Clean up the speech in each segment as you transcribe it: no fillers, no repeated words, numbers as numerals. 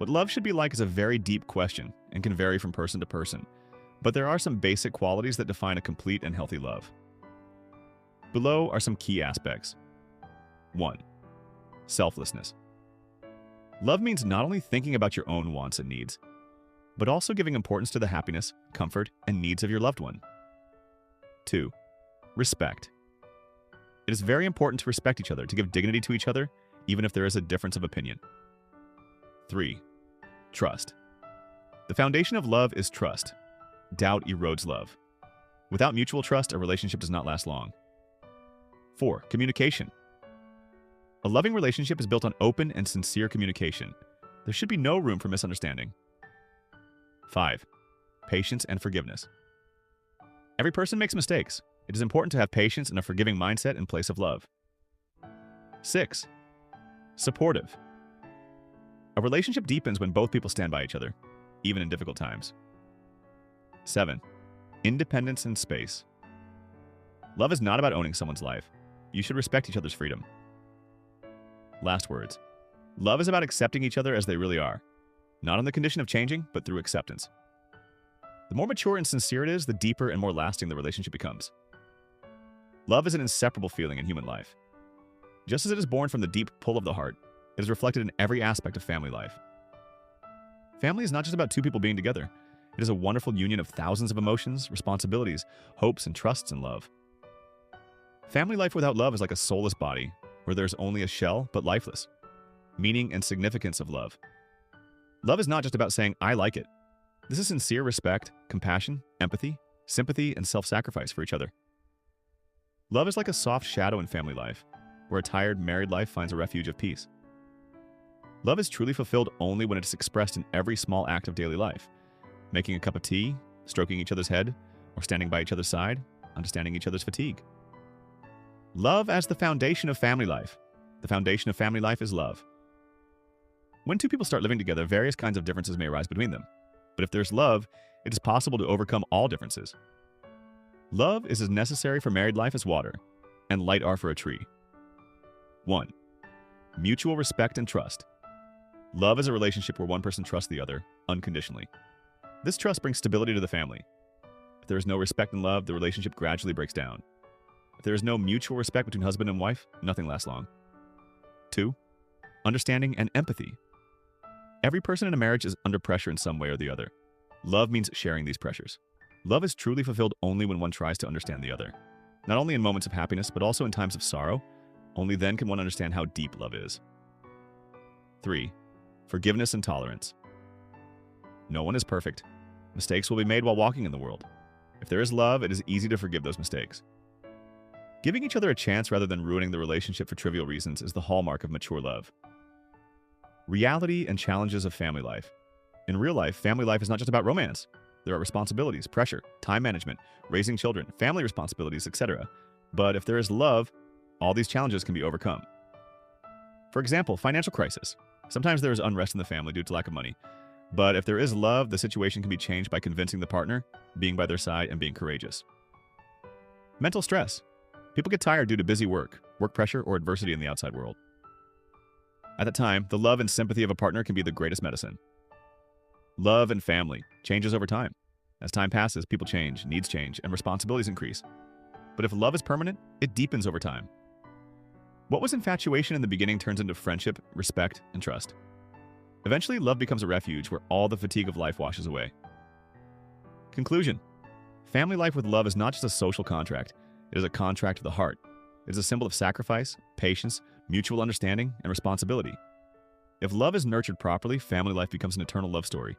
What love should be like is a very deep question and can vary from person to person, but there are some basic qualities that define a complete and healthy love. Below are some key aspects. 1. Selflessness. Love means not only thinking about your own wants and needs, but also giving importance to the happiness, comfort, and needs of your loved one. 2. Respect. It is very important to respect each other, to give dignity to each other, even if there is a difference of opinion. 3. Trust. The foundation of love is trust. Doubt erodes love. Without mutual trust, a relationship does not last long. 4. Communication. A loving relationship is built on open and sincere communication. There should be no room for misunderstanding. 5. Patience and forgiveness. Every person makes mistakes. It is important to have patience and a forgiving mindset in place of love. 6. Supportive. A relationship deepens when both people stand by each other, even in difficult times. 7. Independence and space. Love is not about owning someone's life. You should respect each other's freedom. Last words. Love is about accepting each other as they really are, not on the condition of changing, but through acceptance. The more mature and sincere it is, the deeper and more lasting the relationship becomes. Love is an inseparable feeling in human life. Just as it is born from the deep pull of the heart, it is reflected in every aspect of family life. Family is not just about two people being together. It is a wonderful union of thousands of emotions, responsibilities, hopes, and trusts in love. Family life without love is like a soulless body, where there's only a shell but lifeless. Meaning and significance of love. Love is not just about saying, "I like it." This is sincere respect, compassion, empathy, sympathy, and self-sacrifice for each other. Love is like a soft shadow in family life, where a tired married life finds a refuge of peace. Love is truly fulfilled only when it is expressed in every small act of daily life. Making a cup of tea, stroking each other's head, or standing by each other's side, understanding each other's fatigue. Love as the foundation of family life. The foundation of family life is love. When two people start living together, various kinds of differences may arise between them. But if there's love, it is possible to overcome all differences. Love is as necessary for married life as water, and light are for a tree. 1. Mutual respect and trust. Love is a relationship where one person trusts the other, unconditionally. This trust brings stability to the family. If there is no respect and love, the relationship gradually breaks down. If there is no mutual respect between husband and wife, nothing lasts long. 2. Understanding and empathy. Every person in a marriage is under pressure in some way or the other. Love means sharing these pressures. Love is truly fulfilled only when one tries to understand the other. Not only in moments of happiness, but also in times of sorrow. Only then can one understand how deep love is. 3. Forgiveness and tolerance. No one is perfect. Mistakes will be made while walking in the world. If there is love, it is easy to forgive those mistakes. Giving each other a chance rather than ruining the relationship for trivial reasons is the hallmark of mature love. Reality and challenges of family life. In real life, family life is not just about romance. There are responsibilities, pressure, time management, raising children, family responsibilities, etc. But if there is love, all these challenges can be overcome. For example, financial crisis. Sometimes there is unrest in the family due to lack of money. But if there is love, the situation can be changed by convincing the partner, being by their side, and being courageous. Mental stress. People get tired due to busy work pressure, or adversity in the outside world. At that time, the love and sympathy of a partner can be the greatest medicine. Love and family changes over time. As time passes, people change, needs change, and responsibilities increase. But if love is permanent, it deepens over time. What was infatuation in the beginning turns into friendship, respect, and trust. Eventually, love becomes a refuge where all the fatigue of life washes away. Conclusion. Family life with love is not just a social contract. It is a contract of the heart. It is a symbol of sacrifice, patience, mutual understanding, and responsibility. If love is nurtured properly, family life becomes an eternal love story,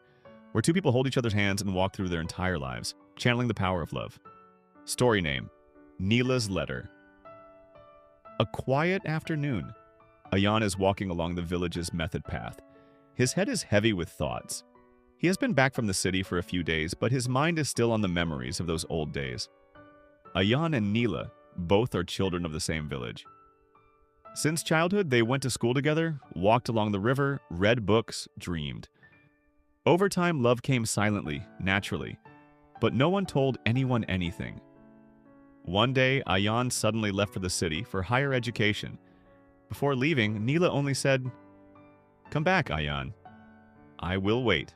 where two people hold each other's hands and walk through their entire lives, channeling the power of love. Story name: Neela's Letter. A quiet afternoon. Ayan is walking along the village's method path. His head is heavy with thoughts. He has been back from the city for a few days, but his mind is still on the memories of those old days. Ayan and Neela both are children of the same village. Since childhood, they went to school together, walked along the river, read books, dreamed. Over time, love came silently, naturally, but no one told anyone anything. One day, Ayan suddenly left for the city for higher education. Before leaving, Neela only said, "Come back, Ayan. I will wait.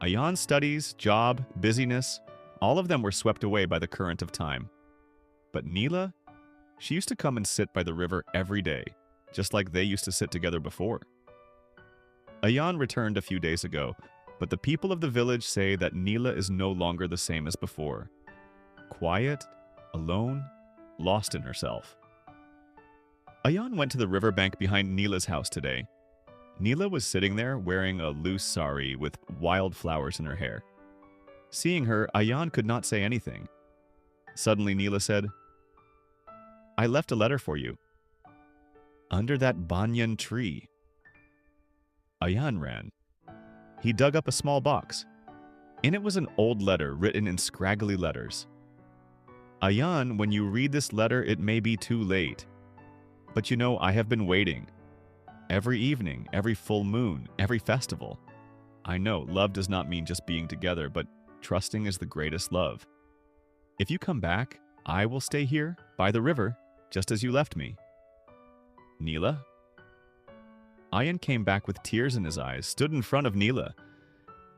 Ayan's studies, job, busyness, all of them were swept away by the current of time. But Neela, she used to come and sit by the river every day, just like they used to sit together before. Ayan returned a few days ago, but the people of the village say that Neela is no longer the same as before. Quiet, alone, lost in herself. Ayan went to the riverbank behind Neela's house today. Neela was sitting there wearing a loose sari with wild flowers in her hair. Seeing her, Ayan could not say anything. Suddenly Neela said, "I left a letter for you. Under that banyan tree." Ayan ran. He dug up a small box. In it was an old letter written in scraggly letters. "Ayan, when you read this letter, it may be too late. But you know, I have been waiting. Every evening, every full moon, every festival. I know love does not mean just being together, but trusting is the greatest love. If you come back, I will stay here, by the river, just as you left me." "Neela?" Ayan came back with tears in his eyes, stood in front of Neela.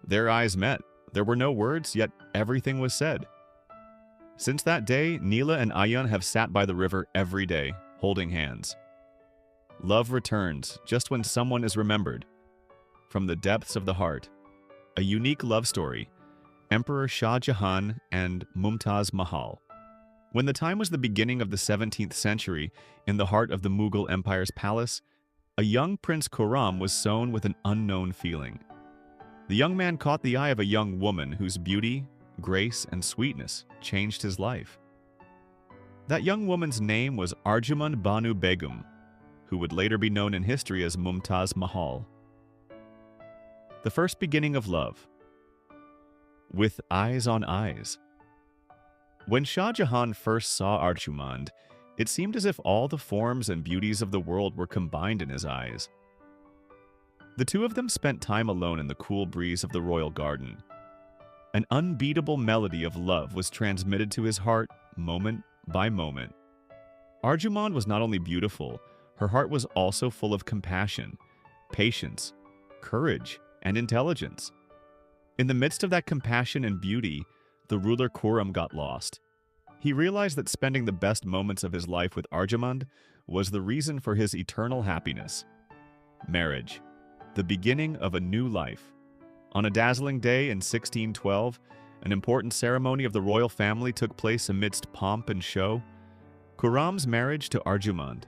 Their eyes met. There were no words, yet everything was said. Since that day, Neela and Ayan have sat by the river every day, holding hands. Love returns just when someone is remembered. From the depths of the heart, a unique love story, Emperor Shah Jahan and Mumtaz Mahal. When the time was the beginning of the 17th century, in the heart of the Mughal Empire's palace, a young Prince Khurram was sown with an unknown feeling. The young man caught the eye of a young woman whose beauty, grace, and sweetness changed his life. That young woman's name was Arjumand Banu Begum, who would later be known in history as Mumtaz Mahal. The first beginning of love. With eyes on eyes. When Shah Jahan first saw Arjumand, it seemed as if all the forms and beauties of the world were combined in his eyes. The two of them spent time alone in the cool breeze of the royal garden. An unbeatable melody of love was transmitted to his heart moment by moment. Arjumand was not only beautiful, her heart was also full of compassion, patience, courage, and intelligence. In the midst of that compassion and beauty, the ruler Khurram got lost. He realized that spending the best moments of his life with Arjumand was the reason for his eternal happiness. Marriage, the beginning of a new life. On a dazzling day in 1612, an important ceremony of the royal family took place amidst pomp and show. Khurram's marriage to Arjumand.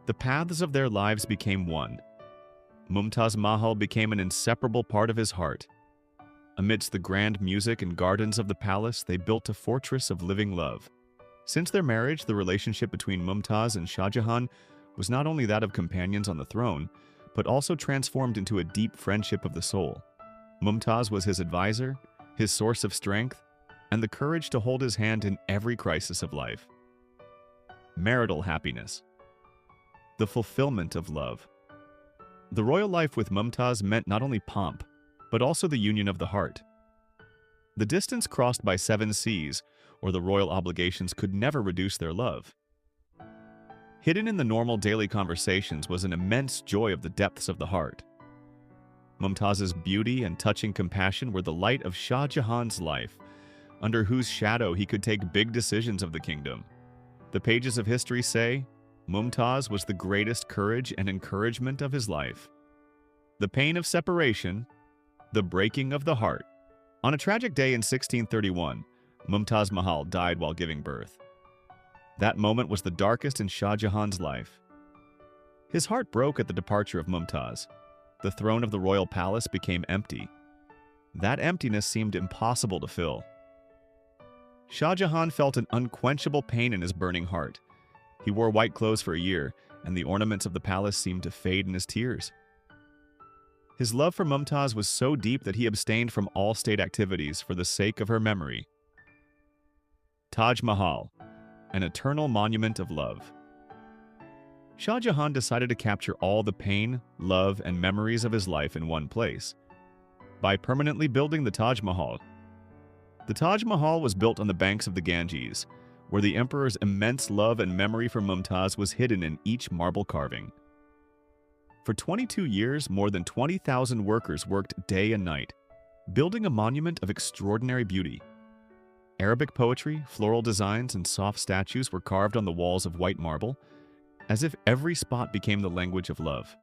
The paths of their lives became one. Mumtaz Mahal became an inseparable part of his heart. Amidst the grand music and gardens of the palace, they built a fortress of living love. Since their marriage, the relationship between Mumtaz and Shah Jahan was not only that of companions on the throne, but also transformed into a deep friendship of the soul. Mumtaz was his advisor, his source of strength, and the courage to hold his hand in every crisis of life. Marital happiness. The fulfillment of love. The royal life with Mumtaz meant not only pomp, but also the union of the heart. The distance crossed by 7 seas, or the royal obligations, could never reduce their love. Hidden in the normal daily conversations was an immense joy of the depths of the heart. Mumtaz's beauty and touching compassion were the light of Shah Jahan's life, under whose shadow he could take big decisions of the kingdom. The pages of history say, Mumtaz was the greatest courage and encouragement of his life. The pain of separation, the breaking of the heart. On a tragic day in 1631, Mumtaz Mahal died while giving birth. That moment was the darkest in Shah Jahan's life. His heart broke at the departure of Mumtaz. The throne of the royal palace became empty. That emptiness seemed impossible to fill. Shah Jahan felt an unquenchable pain in his burning heart. He wore white clothes for a year, and the ornaments of the palace seemed to fade in his tears. His love for Mumtaz was so deep that he abstained from all state activities for the sake of her memory. Taj Mahal, an eternal monument of love. Shah Jahan decided to capture all the pain, love, and memories of his life in one place by permanently building the Taj Mahal. The Taj Mahal was built on the banks of the Ganges, where the emperor's immense love and memory for Mumtaz was hidden in each marble carving. For 22 years, more than 20,000 workers worked day and night, building a monument of extraordinary beauty. Arabic poetry, floral designs, and soft statues were carved on the walls of white marble, as if every spot became the language of love.